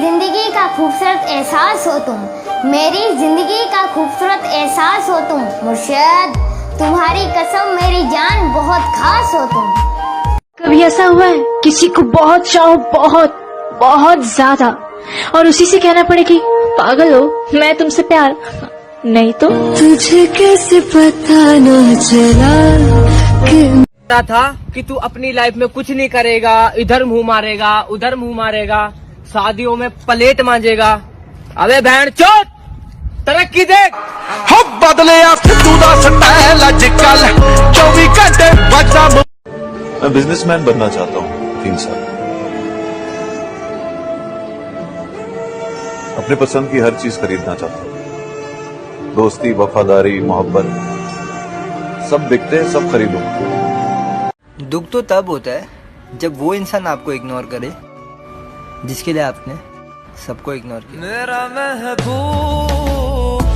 जिंदगी का खूबसूरत एहसास हो तुम, मेरी जिंदगी का खूबसूरत एहसास हो तुम। मुर्शिद तुम्हारी कसम मेरी जान बहुत खास हो तुम। कभी ऐसा हुआ है किसी को बहुत चाहो, बहुत बहुत ज्यादा, और उसी से कहना पड़े कि पागल हो, मैं तुमसे प्यार नहीं तो? तुझे कैसे पता न चला कि था कि तू अपनी लाइफ में कुछ नहीं करेगा, इधर मुंह मारेगा उधर मुंह मारेगा, शादियों में प्लेट मांजेगा। अबे बहन चोद तरक्की देख। हो बदले तू दा स्टाइल आजकल 24 घंटे बचा। मैं बिजनेसमैन बनना चाहता हूँ 3 साल। अपने पसंद की हर चीज खरीदना चाहता हूँ, दोस्ती, वफादारी, मोहब्बत सब बिकते हैं, सब खरीदूंगा। दुख तो तब होता है जब वो इंसान आपको इग्नोर करे जिसके लिए आपने सबको इग्नोर किया। मेरा महबूब।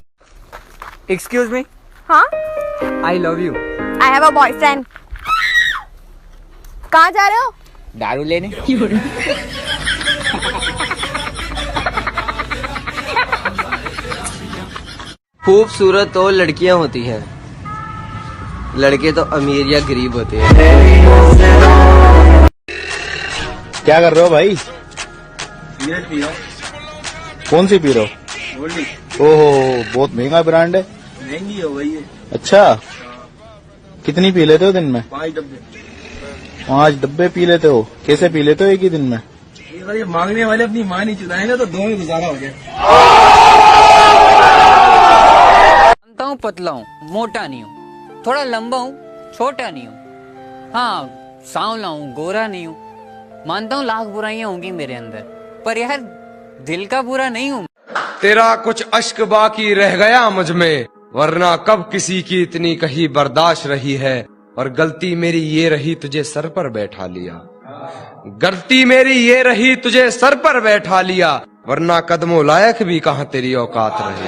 Excuse me. हाँ, I love you. I have a boyfriend. कहाँ जा रहे हो? दारू लेने। खूबसूरत तो लड़कियां होती हैं, लड़के तो अमीर या गरीब होते हैं। क्या कर रहे हो भाई? सिगरेट पी रहा हूँ। कौन सी पी रहे हो? ओहो, बहुत महंगा ब्रांड है। महंगी हो गई है। अच्छा, कितनी पी लेते हो दिन में? 5 डब्बे। 5 डब्बे पी लेते हो? कैसे पी लेते हो एक ही दिन में? अगर ये मांगने वाले अपनी माँ नहीं चुदाएंगे तो 2 में गुजारा हो गया। जानता हूँ पतला हूँ, मोटा नहीं हूँ, थोड़ा लंबा हूँ, छोटा नहीं हूँ, हाँ सांवला हूँ, गोरा नहीं हूँ। मानता हूँ लाख बुराइयां होंगी मेरे अंदर, पर यार दिल का बुरा नहीं हूँ। तेरा कुछ अश्क बाकी रह गया मुझ में, वरना कब किसी की इतनी कही बर्दाश्त रही है। और गलती मेरी ये रही तुझे सर पर बैठा लिया, गलती मेरी ये रही तुझे सर पर बैठा लिया, वरना कदमों लायक भी कहाँ तेरी औकात रही।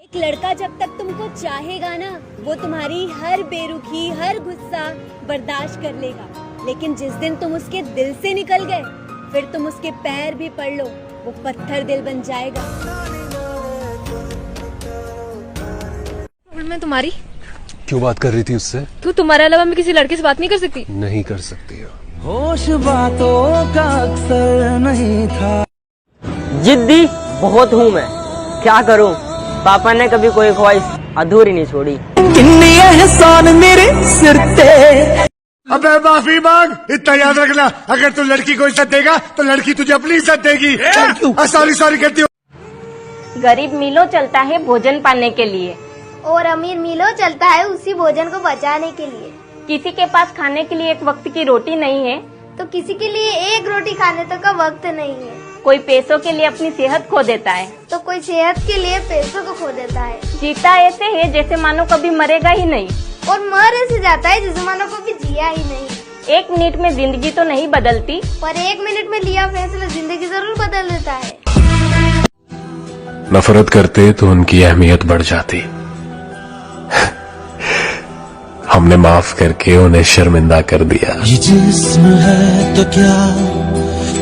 एक लड़का जब तक तुमको चाहेगा ना, वो तुम्हारी हर बेरुखी, हर गुस्सा बर्दाश्त कर लेगा। लेकिन जिस दिन तुम उसके दिल से निकल गए, फिर तुम उसके पैर भी पड़ लो, वो पत्थर दिल बन जाएगा। मैं तुम्हारी क्यों बात कर रही थी उससे? तू तुम्हारे अलावा मैं किसी लड़के से बात नहीं कर सकती। नहीं कर सकती हो। होश बातों का अक्सर नहीं था। जिद्दी बहुत हूँ मैं, क्या करूँ, पापा ने कभी कोई ख्वाहिश अधूरी नहीं छोड़ी। किन्नी एहसान मेरे सिर पे। अबे माफी मांग, इतना याद रखना, अगर तू लड़की को इज्जत देगा तो लड़की तुझे अपनी इज्जत देगी। सॉरी सॉरी कहती हूँ। गरीब मीलों चलता है भोजन पाने के लिए, और अमीर मीलों चलता है उसी भोजन को बचाने के लिए। किसी के पास खाने के लिए एक वक्त की रोटी नहीं है तो किसी के लिए एक रोटी खाने तक का वक्त नहीं है। कोई पैसों के लिए अपनी सेहत खो देता है तो कोई सेहत के लिए पैसों को खो देता है। जीता ऐसे है जैसे मानो कभी मरेगा ही नहीं, और मर ऐसे जाता है जैसे मानो कभी जिया ही नहीं। 1 मिनट में जिंदगी तो नहीं बदलती, पर 1 मिनट में लिया फैसला जिंदगी जरूर बदल देता है। नफरत करते तो उनकी अहमियत बढ़ जाती। हमने माफ करके उन्हें शर्मिंदा कर दिया। ये जिस्म है तो क्या,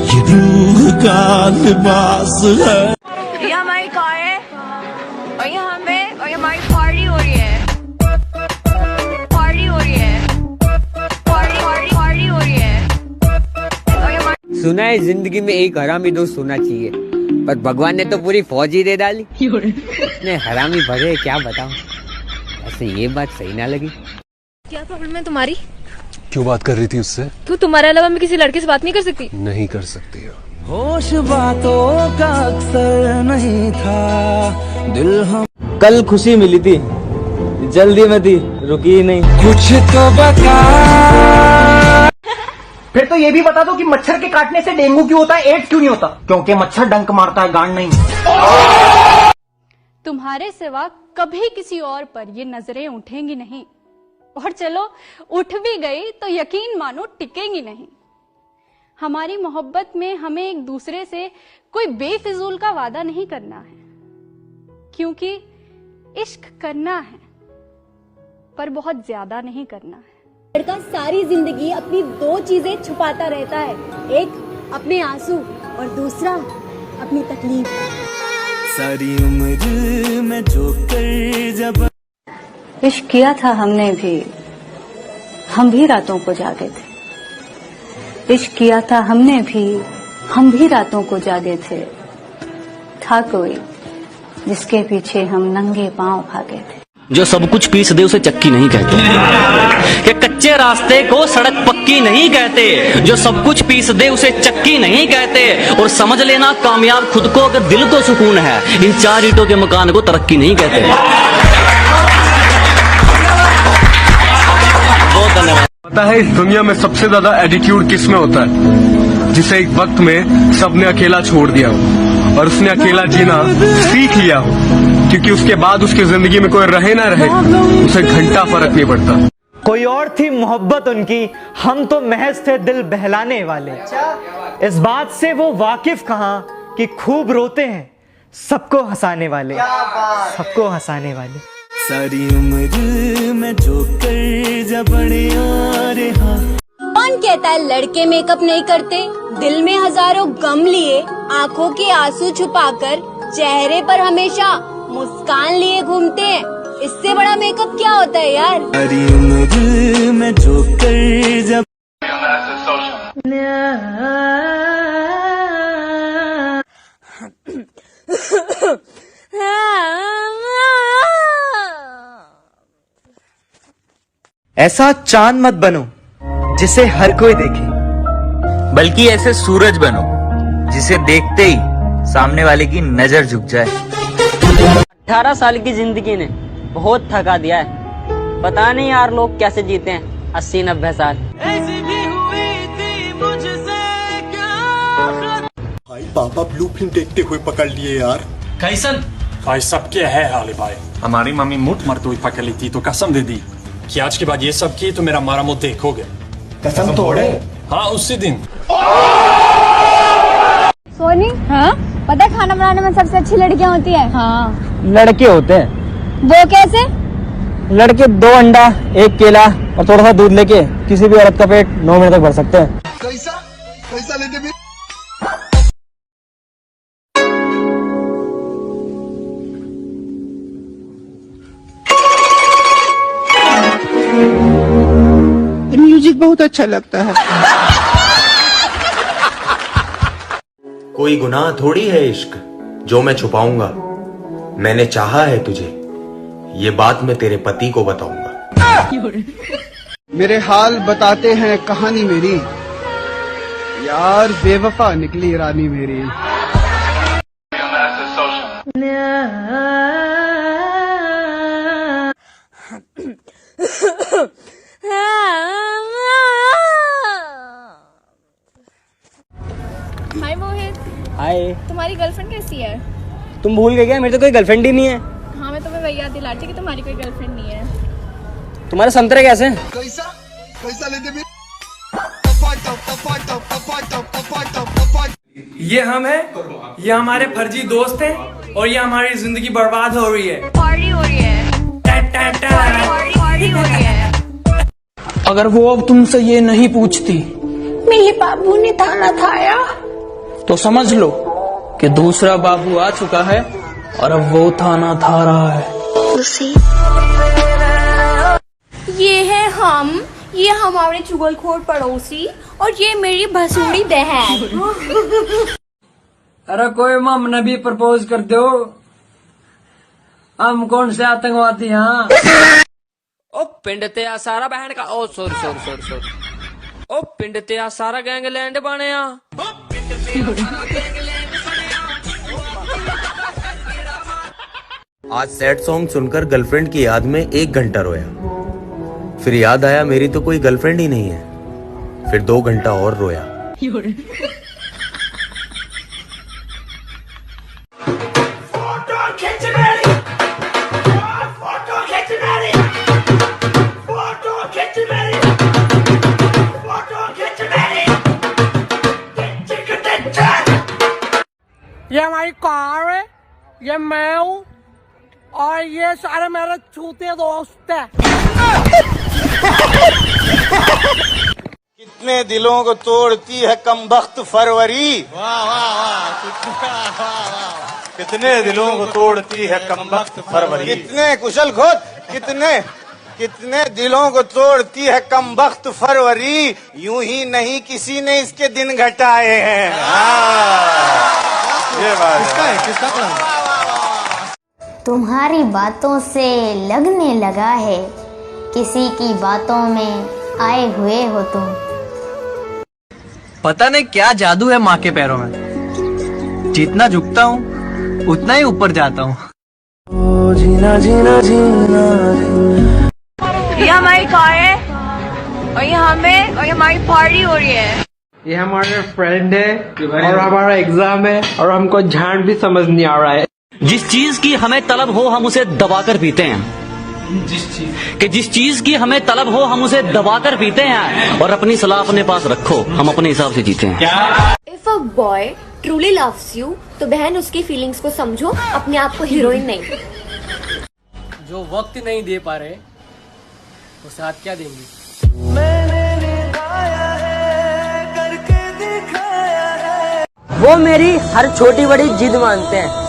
ये रूह का लिबास है। ये हमारी कार है और ये हमें, और ये हमारी पार्टी हो रही है, पार्टी हो रही है, पार्टी हो रही है। और ये हमारी सुना है जिंदगी में एक हरामी दोस्त होना चाहिए, पर भगवान ने तो पूरी फौज ही दे डाली। इतने हरामी भरे क्या बताऊं। ऐसे ये बात सही ना लगी। क्या प्रॉब्लम है तुम्हारी? क्यों बात कर रही थी उससे? तू तुम्हारे अलावा मैं किसी लड़के से बात नहीं कर सकती। नहीं कर सकती हो। होश बातों का अक्सर नहीं था, दिल हम। कल खुशी मिली थी, जल्दी में थी, रुकी नहीं। कुछ तो बता। फिर तो ये भी बता दो कि मच्छर के काटने से डेंगू क्यों होता है, एड्स क्यों नहीं होता? क्योंकि मच्छर डंक मारता है, गांड नहीं। तुम्हारे सिवा कभी किसी और पर ये नजरें उठेंगी नहीं, और चलो उठ भी गई तो यकीन मानो टिकेंगी नहीं। हमारी मोहब्बत में हमें एक दूसरे से कोई बेफिजूल का वादा नहीं करना है, क्योंकि इश्क करना है पर बहुत ज्यादा नहीं करना है। लड़का सारी जिंदगी अपनी 2 चीजें छुपाता रहता है, एक अपने आंसू और दूसरा अपनी तकलीफ। सारी उम्र में जो कर जब इश्क किया था हमने भी, हम भी रातों को जागे थे। इश्क किया था हमने भी, हम भी रातों को जागे थे। था कोई जिसके पीछे हम नंगे पांव भागे थे। जो सब कुछ पीस दे उसे चक्की नहीं कहते, कि कच्चे रास्ते को सड़क पक्की नहीं कहते। जो सब कुछ पीस दे उसे चक्की नहीं कहते। और समझ लेना कामयाब खुद को अगर दिल को सुकून है, इन 4 ईंटों के मकान को तरक्की नहीं कहते। बहुत धन्यवाद। पता है इस दुनिया में सबसे ज्यादा एटीट्यूड किस में होता है? जिसे एक वक्त में सबने अकेला छोड़ दिया हो और उसने अकेला जीना सीख लिया हो, क्योंकि उसके बाद उसकी जिंदगी में कोई रहे ना रहे उसे घंटा फर्क नहीं पड़ता। कोई और थी मोहब्बत उनकी, हम तो महज थे दिल बहलाने वाले। इस बात से वो वाकिफ कहाँ कि खूब रोते हैं सबको हंसाने वाले, सबको हंसाने वाले। सारी उम्र में जो कर जब बड़े और हाँ। कौन कहता है लड़के मेकअप नहीं करते? दिल में हजारों गम लिए, आंखों के आंसू छुपाकर, चेहरे पर हमेशा मुस्कान लिए घूमते हैं। इससे बड़ा मेकअप क्या होता है यार? सारी उम्र में जो कर जब ऐसा चांद मत बनो जिसे हर कोई देखे, बल्कि ऐसे सूरज बनो जिसे देखते ही सामने वाले की नजर झुक जाए। 18 साल की जिंदगी ने बहुत थका दिया है। पता नहीं यार लोग कैसे जीते हैं 80-90 साल। भाई पापा ब्लूप्रिंट देखते हुए पकड़ लिए यार। कैसन? भाई सब क्या है हाले भाई। हमारी मम्मी मुठ मरते हुए पकड़ ली थी तो कसम दे दी कि आज के बाद ये सब की तो मेरा मारा मुँह देखोगे। कसम तोड़े? हाँ उसी दिन। सोनी, हाँ पता है खाना बनाने में सबसे अच्छी लड़कियां होती है? हाँ लड़के होते हैं। वो कैसे? लड़के 2 अंडा 1 केला और थोड़ा सा दूध लेके किसी भी औरत का पेट 9 मिनट तक भर सकते हैं। कैसा लेते भी? म्यूजिक बहुत अच्छा लगता है। कोई गुनाह थोड़ी है इश्क जो मैं छुपाऊंगा। मैंने चाहा है तुझे, ये बात मैं तेरे पति को बताऊंगा। मेरे हाल बताते हैं कहानी मेरी, यार बेवफा निकली रानी मेरी। हाय मोहित। हाय। तुम्हारी गर्लफ्रेंड कैसी है? तुम भूल गए क्या? मेरे तो कोई गर्लफ्रेंड ही नहीं है। हाँ मैं तुम्हें वही याद दिलाती थी कि तुम्हारी कोई गर्लफ्रेंड नहीं है। तुम्हारे संतरे कैसे? कैसा लेते भी? ये हम है, ये हमारे फर्जी दोस्त हैं और ये हमारी जिंदगी बर्बाद हो रही है। पार्टी हो रही है, पार्टी हो रही है। अगर वो अब तुमसे ये नहीं पूछती मेरे बाबू ने थाना थाया, तो समझ लो कि दूसरा बाबू आ चुका है और अब वो थाना था रहा है। ये है हम, ये हमारे चुगलखोर पड़ोसी और ये मेरी भसूड़ी बहन। अरे कोई मम ने भी प्रपोज कर दो, हम कौन से आतंकवादी हैं? ओ पिंड ते आ सारा बहन का, ओ सॉरी ओ पिंड ते आ सारा गैंगलैंड बने आ। आज सैड सॉन्ग सुनकर गर्लफ्रेंड की याद में 1 घंटा रोया, फिर याद आया मेरी तो कोई गर्लफ्रेंड ही नहीं है, फिर 2 घंटा और रोया। ये हमारी कार है, ये मैं हूँ और ये सारे मेरे छूते दोस्त हैं। कितने दिलों को तोड़ती है कमबख्त फरवरी। कितने दिलों को तोड़ती है कमबख्त फरवरी। कितने कुशल खोद, कितने दिलों को तोड़ती है कमबख्त फरवरी। यूं ही नहीं किसी ने इसके दिन घटाए हैं। ये बात है। किसका प्लान? तुम्हारी बातों से लगने लगा है, किसी की बातों में आए हुए हो तुम। पता नहीं क्या जादू है माँ के पैरों में, जितना झुकता हूँ उतना ही ऊपर जाता हूँ। जीना जीना जीना ये हमारी कार है और ये हमारी पार्टी हो रही है। ये हमारे फ्रेंड है और हमारा एग्जाम है और हमको झाड़ भी समझ नहीं आ रहा है। जिस चीज की हमें तलब हो हम उसे दबाकर पीते हैं, जिस चीज की हमें तलब हो हम उसे दबाकर पीते हैं, और अपनी सलाह अपने पास रखो, हम अपने हिसाब से जीते हैं। If a boy truly loves you तो बहन उसकी फीलिंग्स को समझो, अपने आप को हीरोइन नहीं। जो वक्त नहीं दे पा रहे वो साथ क्या देंगे। वो मेरी हर छोटी बड़ी जिद मानते हैं।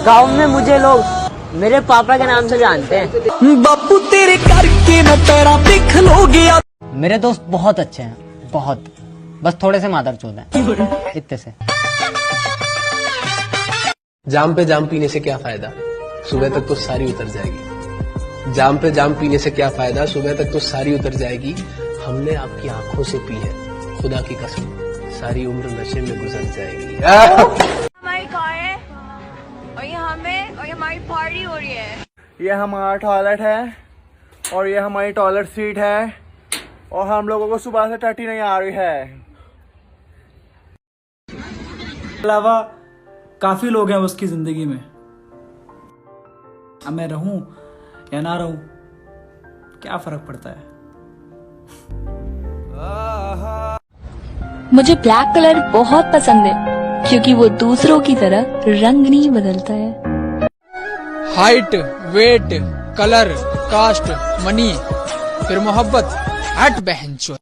गांव में मुझे लोग मेरे पापा के नाम से जानते हैं। बापू तेरे करके मैं तेरा पिख लो गया। मेरे दोस्त बहुत अच्छे हैं, बहुत, बस थोड़े से मादरचोद हैं, इतने से। जाम पे जाम पीने से क्या फायदा, सुबह तक तो सारी उतर जाएगी। जाम पे जाम पीने से क्या फायदा, सुबह तक तो सारी उतर जाएगी। हमने आपकी आंखों से पी है, खुदा की कसम सारी उम्र नशे में गुजर जाएगी। हमारी कार है और ये हमारी पार्टी हो रही है। ये हमारा टॉयलेट है और ये हमारी टॉयलेट सीट है और हम लोगों को सुबह से टट्टी नहीं आ रही है। अलावा काफी लोग हैं उसकी जिंदगी में। अब मैं रहूं या ना रहूं क्या फर्क पड़ता है। मुझे ब्लैक कलर बहुत पसंद है क्योंकि वो दूसरों की तरह रंग नहीं बदलता है। Height, weight, colour, caste, money, फिर मोहब्बत, हट बहन चो।